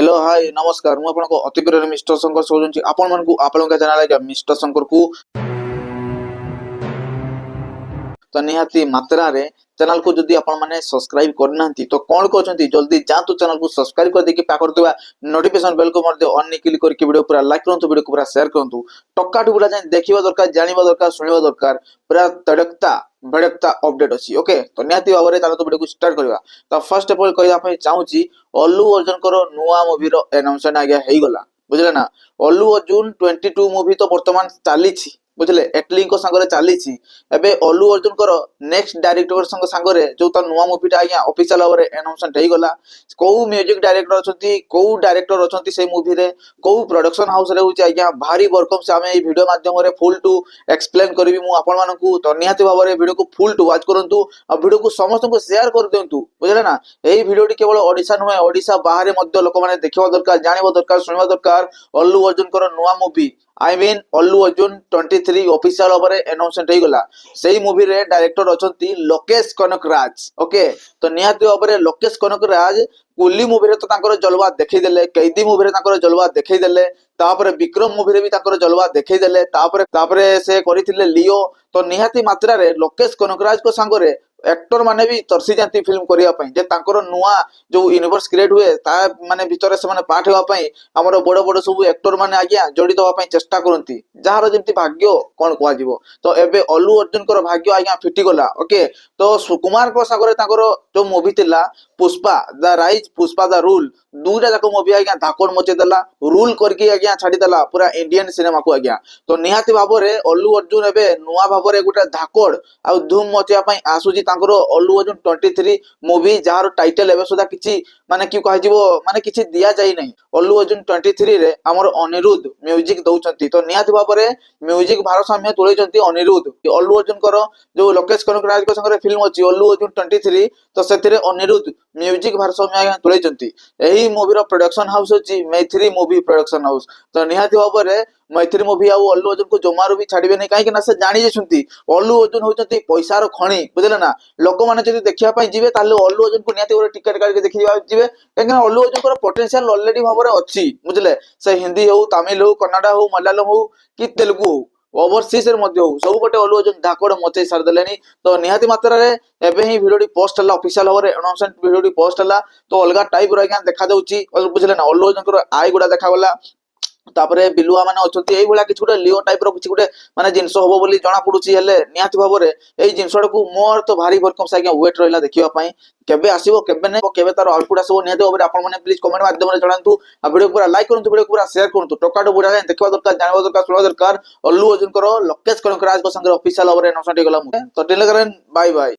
Hello hi नमस्कार मु आपनको अति प्रिय मिस्टर शंकर सोजन आपण मानकु आपनका चैनल मिस्टर शंकर को तो निहाती मात्रा रे चैनल को जदि आपण माने सब्सक्राइब करना तो कौन कहते जल्दी जातु चैनल को सब्सक्राइब कर देकी पाकर दिवा नोटिफिकेशन बेल को मध्य ऑन क्लिक करके वीडियो पूरा लाइक करंतु वीडियो को पूरा शेयर करंतु टक्का टुकुड़ा जान देखिबा दरकार जानिबा दरकार सुनिबा दरकार पूरा तड़कता भड़कता अपडेट अछि ओके तो निहाती भाबरे चलो तो वीडियो को स्टार्ट करबा तो फर्स्ट ऑफ ऑल कहया पई चाहूची अल्लू अर्जुन करो नुवा मूवी रो अनाउंसमेंट आगे हेई गला बुझले ना अल्लू अर्जुन 22 मूवी तो वर्तमान चाली छी बुझले एटली को संगरे चाली छी एबे अल्लू अर्जुन करो नेक्स्ट डायरेक्टर संगरे जो त नुवा मूवीटा आज्ञा ऑफिशियल भाबरे अनाउंसमेंट हेई गला को म्यूजिक डायरेक्टर अछंती को डायरेक्टर अछंती से मूवी रे को प्रोडक्शन हाउस रे होची आज्ञा भारी वर्कम से हमें वीडियो माध्यम रे फुल टू एक्सप्लेन करबी मु आपण मानकू तो निहाती भाबरे वीडियो को फुल टू वॉच करंतु आ वीडियो को समस्त को शेयर कर देंतु बुझले ना एही वीडियोटी केवल ओडिसा नुहे ओडिसा बाहर मध्य लोक माने देखिबा दरकार जानिबा दरकार सुनिबा दरकार अल्लू अर्जुन करो नुवा movie I mean Allu Arjun 23 official ओवर अनाउंसमेंट हेई गला सेही मूवी रे डायरेक्टर अछंती लोकेश कनकराज ओके तो निहाती ओवर लोकेश कनकराज कुली मूवी रे तो तांकर जलवा देखै देले कैदी मूवी रे तांकर जलवा देखै देले तापरे विक्रम मूवी रे भी तांकर जलवा देखै देले तापरे से करिथिले लियो तो निहाती मात्रा रे लोकेश कनकराज को संगरे एक्टर माने भी तरसी जाती फिल्म करिया पई जे तांकर नुवा जो यूनिवर्स क्रिएट हुए ता माने भितरे से माने पाठ हेवा पई हमर बड़ बड़ सब एक्टर माने आज्ञा जड़ित होवा पई चेष्टा करंती जहार जेंति भाग्य कोन कोआ जीवो तो एबे अल्लू अर्जुन कर भाग्य आज्ञा फिटी गला ओके तो सुकुमार को सागरे तांकर जो मूवी थिला Pushpa the rise Pushpa the rule दुईटा जाक मूवी आज्ञा धाकोड़ मचे देला रूल करके आज्ञा छाडी देला पूरा इंडियन सिनेमा को आज्ञा तो निहाती भाबरे अल्लू अर्जुन एबे नुवा भाबरे गुटा धाकोड़ आ धूम मचिया पई आसुजी तांकर अल्लू अर्जुन 23 मूवी जार टाइटल एबे सुदा किछि माने कि कहि जीवो माने किछि दिया जाई नै अल्लू अर्जुन 23 रे हमर अनिरुद्ध म्यूजिक दउचंती तो निहाती भाबरे म्यूजिक भारसाम्य तोळैचंती अनिरुद्ध अल्लू अर्जुन करो जो लोकेश कनकराज को संगे फिल्म अछि अल्लू अर्जुन 23 तो सेथिरे अनिरुद्ध म्यूजिक भारसाम्य तोळैचंती एही मूवी रो प्रोडक्शन हाउस अछि मैथिली मूवी प्रोडक्शन हाउस तो निहाती भाबरे मैथिली मूवी आउ अल्लू अर्जुन को जमारू भी छाड़िबे नै काहे कि ना से जानि जेछुंती अल्लू अर्जुन होचंती पैसा रो खणी बुझले ना लोक माने जदि देखिया पई जिवे ताले अल्लू अर्जुन को निहाती ओरे टिकट काट के देखिबा जिवे काहे कि अल्लू अर्जुन को पोटेंशियल ऑलरेडी भाबरे अछि बुझले से हिंदी हो तमिल हो कन्नड़ हो मलयालम हो कि तेलुगु हो ओवरसीज रे मध्य हो सब गोटे अल्लू अर्जुन धाकोड़ मचे सार देलेनी तो निहाती मात्रा रे एबे ही वीडियोटी पोस्ट हला ऑफिशियल ओवर अनाउंसमेंट वीडियोटी पोस्ट हला तो अलगा टाइप रो आज्ञा देखा दउची बुझले ना अल्लू अर्जुन को आइ गुडा देखा गला तापरे बिलुआ माने अछंती एई भला किछ गुटे लियो टाइप रो किछ गुटे माने जिंस होबो बोली जणा पडुची हेले निहाती भाबरे एई जिंसडा को मोर तो भारी भरकम सागे वेट रहला देखिबा पई केबे आसीबो केबे नै केबे तार आउटपुट आसीबो निहाती भाबरे आपण माने प्लीज कमेंट माध्यम रे जणांतु आ वीडियो पूरा लाइक करंतु वीडियो पूरा शेयर करंतु टोकाटो बुढा जाय देखबा दरकार जानबा दरकार सुनबा दरकार अल्लू अर्जुन करो लोकेश कनकराज को संगे ऑफिशियल ओवर अनाउंसमेंट गला तो टेलीग्राम बाय बाय।